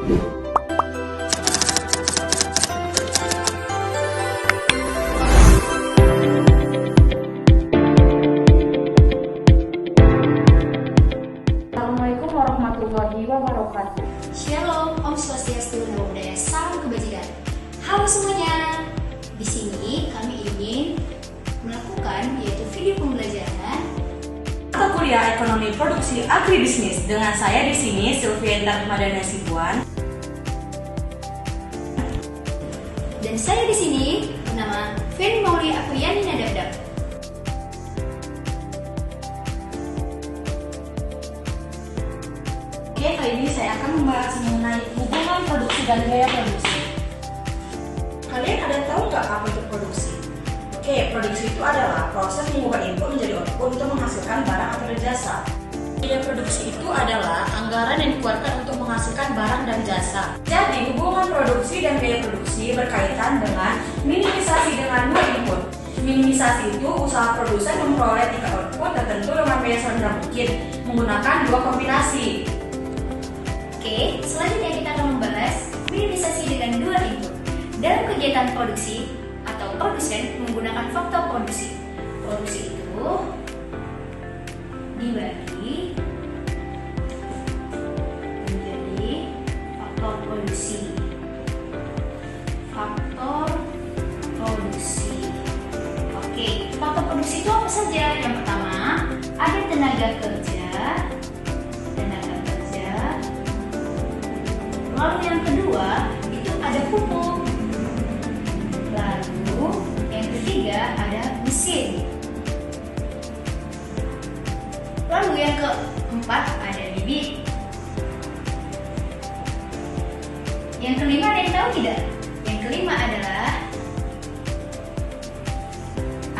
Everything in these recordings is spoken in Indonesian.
Assalamualaikum warahmatullahi wabarakatuh. Shalom, Om Swastiastu, Namo Buddhaya, salam kebajikan. Halo semuanya, di sini kami ingin melakukan yaitu video pembelajaran mata kuliah Ekonomi Produksi Agribisnis dengan saya di sini Sylvienta Madana Sibuan dan saya di sini bernama Feni Mauli Apriyani Nadabdab. Oke, kali ini saya akan membahas mengenai hubungan produksi dan biaya produksi. Kalian ada tahu nggak apa itu produksi? Oke, produksi itu adalah proses mengubah input menjadi output untuk menghasilkan barang atau jasa. Biaya produksi itu adalah anggaran yang dikeluarkan untuk menghasilkan barang dan jasa. Jadi, hubungan produksi dan biaya produksi berkaitan dengan minimisasi dengan dua input. Minimisasi itu usaha produsen memperoleh tingkat output tertentu dengan biaya serendah mungkin menggunakan dua kombinasi. Oke, selanjutnya kita akan membahas minimisasi dengan dua input. Dalam kegiatan produksi atau produsen menggunakan faktor produksi. Produksi itu dibagi menjadi faktor produksi. Faktor produksi. Oke, faktor produksi itu apa saja? Yang pertama, ada tenaga kerja. Lalu yang kedua, itu ada pupuk. Lalu yang ketiga ada mesin. Lalu yang keempat ada bibit. Yang kelima ada yang tahu tidak? Yang kelima adalah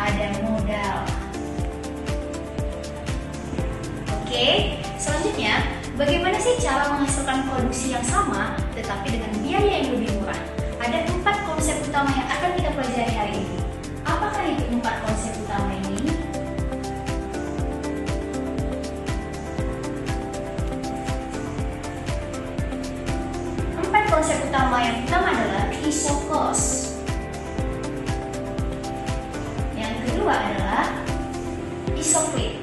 ada modal. Oke, selanjutnya bagaimana sih cara menghasilkan produksi yang sama tetapi dengan biaya yang lebih murah? Ada 4 konsep utama yang akan kita pelajari hari ini. Apakah itu 4 konsep utama ini? Empat konsep utama yang pertama adalah isokos. Yang kedua adalah isofleet.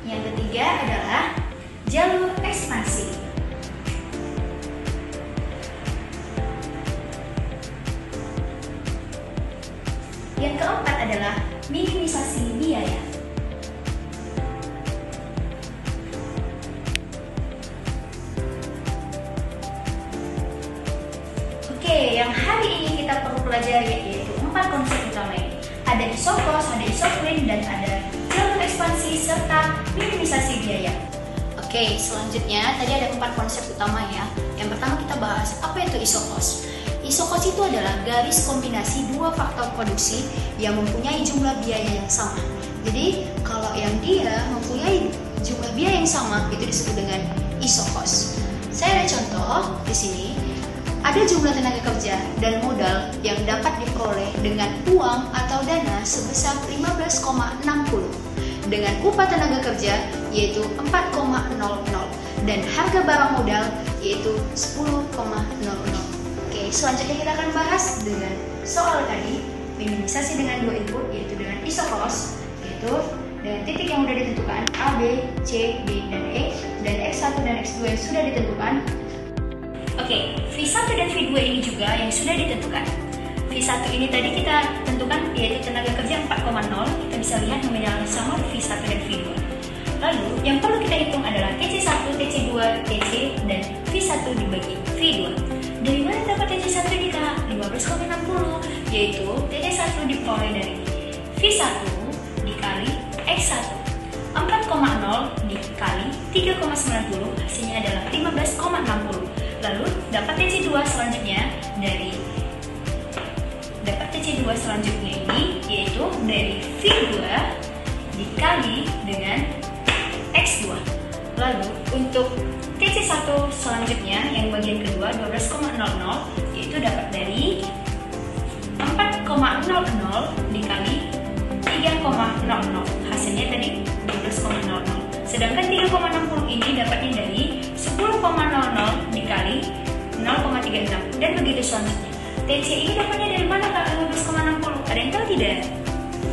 Yang ketiga adalah jalur ekspansi. Yang keempat adalah minimisasi biaya. Oke, yang hari ini kita perlu pelajari yaitu 4 konsep utama ini. Ada isokos, ada isofleet, dan ada jalur ekspansi serta minimisasi biaya. Oke, selanjutnya tadi ada 4 konsep utama ya. Yang pertama kita bahas apa itu isokos. Isokos itu adalah garis kombinasi dua faktor produksi yang mempunyai jumlah biaya yang sama. Jadi kalau yang dia mempunyai jumlah biaya yang sama itu disebut dengan isokos. Saya ada contoh di sini. Ada jumlah tenaga kerja dan modal yang dapat diperoleh dengan uang atau dana sebesar 15,60 dengan upah tenaga kerja yaitu 4,00 dan harga barang modal yaitu 10,00. Oke, selanjutnya kita akan bahas dengan soal tadi minimisasi dengan dua input yaitu dengan isokos yaitu dengan titik yang sudah ditentukan A, B, C, D, dan E dan X1 dan X2 yang sudah ditentukan. Oke, V1 dan V2 ini juga yang sudah ditentukan. V1 ini tadi kita tentukan yaitu tenaga kerja 4,0. Kita bisa lihat nominalnya sama V1 dan V2. Lalu yang perlu kita hitung adalah TC1, TC2, TC dan V1 dibagi V2. Dari mana dapat TC1 dikali 15,60? Yaitu TC1 diperoleh dari V1 dikali X1. 4,0 dikali 3,90 hasilnya adalah 15,60. Lalu dapat TC2 selanjutnya ini yaitu dari V2 dikali dengan X2. Lalu untuk TC1 selanjutnya yang bagian kedua 12,00 yaitu dapat dari 4,00 dikali 3,00 hasilnya tadi 12,00. Sedangkan 3,00 selanjutnya. TC ini dapatnya dari mana Kak 15,60? Ada yang tahu tidak?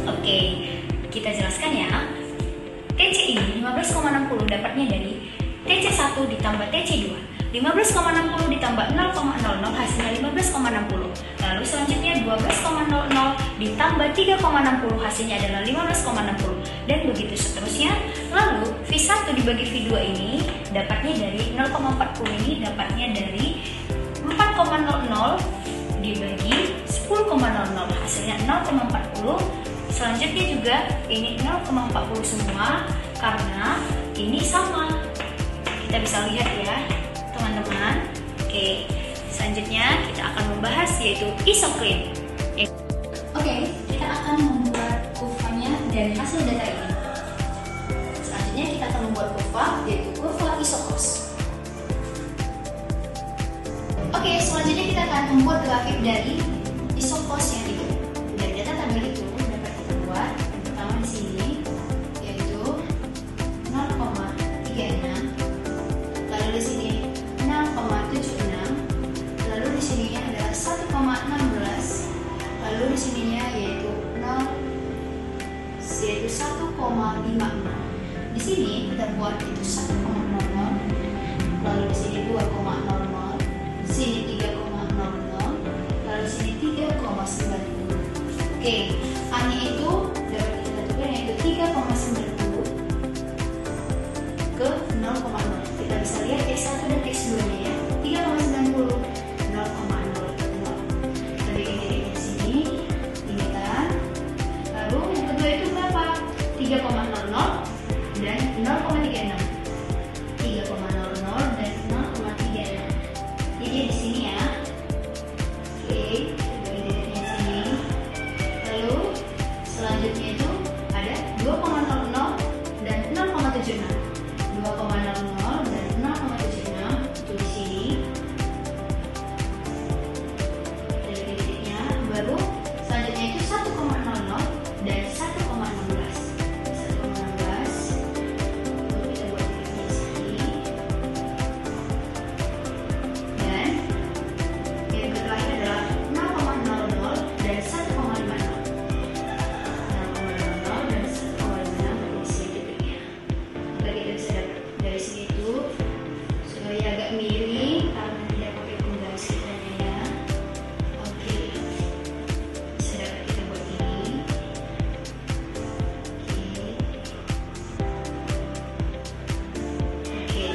Oke, kita jelaskan ya. TC ini 15,60 dapatnya dari TC1 ditambah TC2. 15,60 ditambah 0,00 hasilnya 15,60. Lalu selanjutnya 12,00 ditambah 3,60 hasilnya adalah 15,60. Dan begitu seterusnya. Lalu V1 dibagi V2 ini dapatnya dari 0,40 ini dapatnya dari 4,00 dibagi 10,00 hasilnya 0,40. Selanjutnya juga ini 0,40 semua karena ini sama. Kita bisa lihat ya teman-teman. Oke, selanjutnya kita akan membahas yaitu isokrin. Oke, kita akan membuat kurvanya dari hasil data ini. Selanjutnya kita akan membuat kurva yaitu kurva isokos. Oke, selanjutnya kita akan membuat grafik dari isokos yang itu. Dari data tabel itu dapat kita buat yang pertama di sini yaitu 0,36, lalu di sini 0,76, lalu di sininya adalah 1,16, lalu di sininya yaitu 1,56. Di sini kita buat itu 1,00, lalu di sini 2,00, di sini 3,00, lalu di sini 3,90. Oke, A-nya itu dapat kita tentukan yaitu 3,90 ke 0,0. Kita bisa lihat X1 dan X2 nya ya. 3,90, 0,00. Kita bikin titiknya di sini, ini kan. Lalu yang kedua itu berapa? 3,00 dan 0,36. 3,00 dan 0,36. Jadi di sini ya. Oke, kita bikin titiknya di sini. Lalu selanjutnya itu ada 2,00 dan 0,76. 2,00 dan 0,76 itu di sini. Dari titiknya baru selanjutnya itu 1,00 dan 1,16. 1,16. Lalu kita buat titiknya di sini. Dan yang terakhir adalah 0,00 dan 1,56. 0,00 dan 1,56 di sini titiknya. Kita bisa dapat dari sini itu supaya agak miring karena tidak pakai penggaris kitanya ya. Oke, bisa dapat kita buat ini. Oke,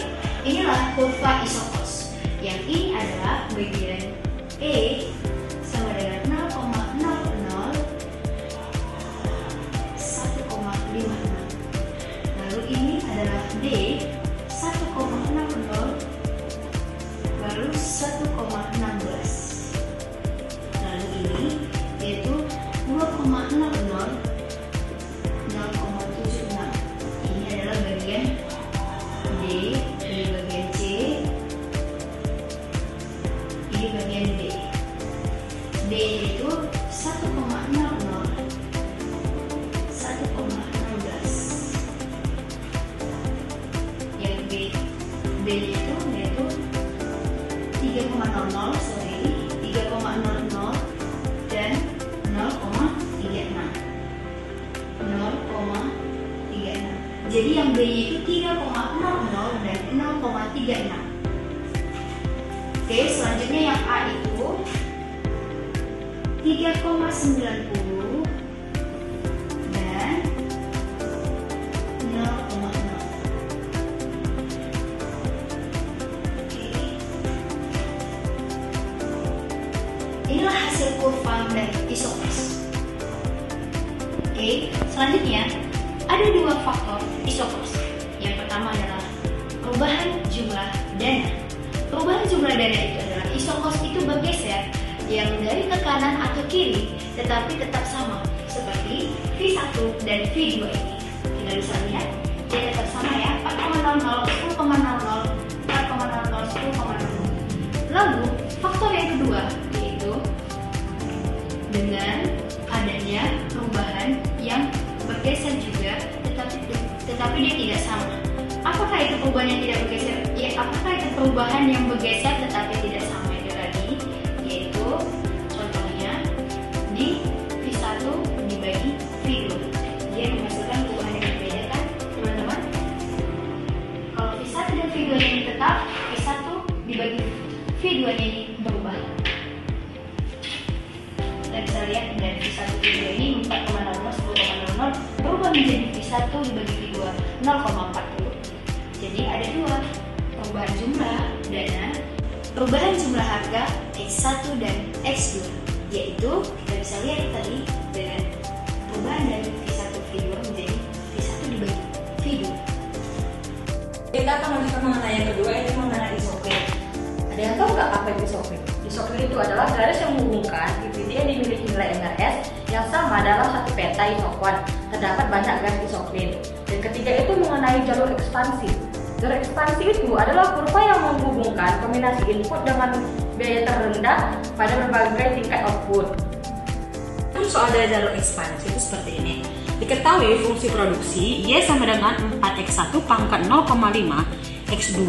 inilah kurva isokos. Yang ini adalah bagian E sama dengan 0,00 1,56. Lalu ini adalah D 1,60 baru 1,16. Lalu ini yaitu 2,00 0,76. Ini adalah bagian D, ini bagian C, ini bagian D. D yaitu 1,00 1,16. Yang B itu yaitu 3,00 3,00 dan 0,36. 0,36. Jadi yang B nya itu 3,00 dan 0,36. Oke, selanjutnya yang A itu 3,90 dan 0,0. Inilah hasil kurva dari isokos. Oke, selanjutnya ada dua faktor isokos. Yang pertama adalah perubahan jumlah dana. Perubahan jumlah dana itu adalah isokos itu bergeser yang dari ke kanan atau kiri tetapi tetap sama seperti V1 dan V2 ini. Kita bisa lihat dia tetap sama ya, 4,00, 10,00, 4,00, 10,00. Lalu faktor yang kedua yaitu dengan adanya perubahan yang bergeser juga tetapi dia tidak sama. Apakah itu perubahan yang tidak bergeser? Ya, apakah itu perubahan yang bergeser tetapi tidak sama itu tadi? Yaitu itu contohnya di V1 dibagi V2. Dia menghasilkan perubahan yang berbeda kan teman-teman? Kalau V1 dan V2 ini tetap, V1 dibagi V2 ini berubah. Kita bisa lihat dari V1 V2 ini 4,00 10,00 berubah menjadi V1 dibagi V2 0,40. Jadi ada dua, perubahan jumlah dana, perubahan jumlah harga X1 dan X2, yaitu kita bisa lihat tadi dengan perubahan dari V1 V2 menjadi V1 dibagi V2. Kita akan lanjutkan mengenai yang kedua, ini mengenai isopren. Ada yang tahu nggak apa itu isopren? Isopren itu adalah garis yang menghubungkan titik yang dimiliki nilai MRS yang sama dalam satu peta isokon. Terdapat banyak garis isopren. Dan ketiga itu mengenai jalur ekspansi. Jalur ekspansi itu adalah kurva yang menghubungkan kombinasi input dengan biaya terendah pada berbagai tingkat output. Soal dari jalur ekspansi itu seperti ini. Diketahui fungsi produksi Y sama dengan 4X1 pangkat 0,5 X2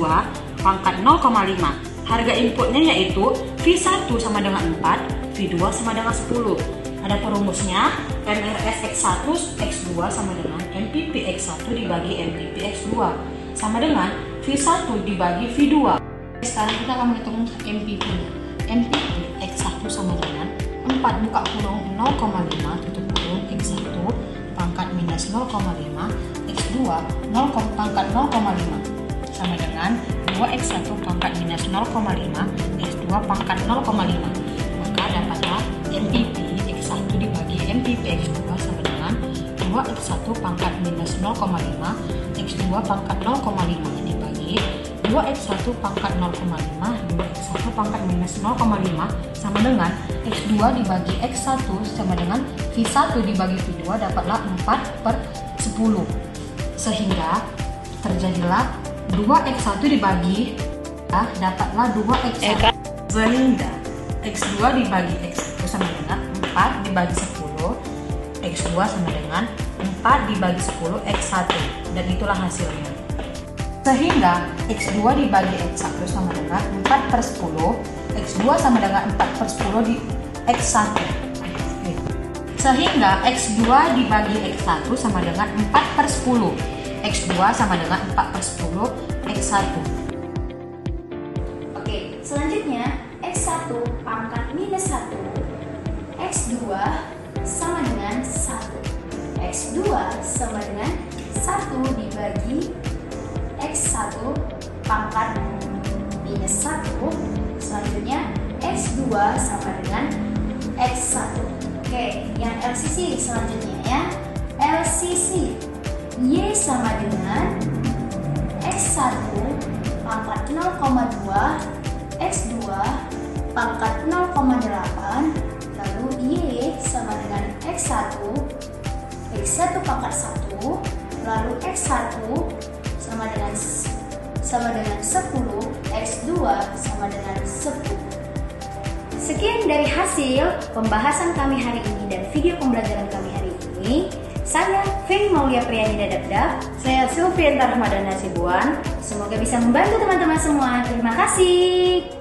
pangkat 0,5. Harga inputnya yaitu V1 sama dengan 4, V2 sama dengan 10. Ada perumusnya, MRS X1 X2 sama dengan MPP X1 dibagi MPP X2 sama dengan V1 dibagi V2. Sekarang kita akan menghitung MPP. MPP X1 sama dengan 4 buka kurung 0,5 tutup kurung X1 pangkat minus 0,5 X2 pangkat 0,5 sama dengan 2X1 pangkat minus 0,5 X2 pangkat 0,5. Maka dapatlah MPP X1 dibagi MPP X2 sama dengan 2X1 pangkat minus 0,5 X2 pangkat 0,5 dibagi 2X1 pangkat 0,5 2X1 pangkat minus 0,5 sama dengan X2 dibagi X1 sama dengan V1 dibagi V2 dapatlah 4/10. Sehingga terjadilah 2X1 dibagi dapatlah 2X1 sehingga X2 dibagi X1 sama dengan 4 dibagi 10 X2 sama dengan 4 dibagi 10 X1 dan itulah hasilnya. Sehingga X2 dibagi X1 sama dengan 4/10 X2 sama dengan 4/10 di X1. Sehingga X2 dibagi X1 sama dengan 4/10 X2 sama dengan 4/10 X1. Oke, selanjutnya X1 pangkat minus 1 X2 sama dengan 1 X2 sama dengan 1 dibagi X1 pangkat minus 1. Selanjutnya X2 sama dengan X1. Oke, yang LCC selanjutnya ya. LCC Y sama dengan X1 pangkat 0,2 X2 pangkat 0,8 lalu Y sama dengan X1 pangkat 1 lalu X1 sama dengan 10 X2 sama dengan 10. Sekian dari hasil pembahasan kami hari ini dan video pembelajaran kami hari ini. Saya Feni Maulia Priyani Dadabdab. Saya Sylvianta Rahmadana Sibuan. Semoga bisa membantu teman-teman semua. Terima kasih.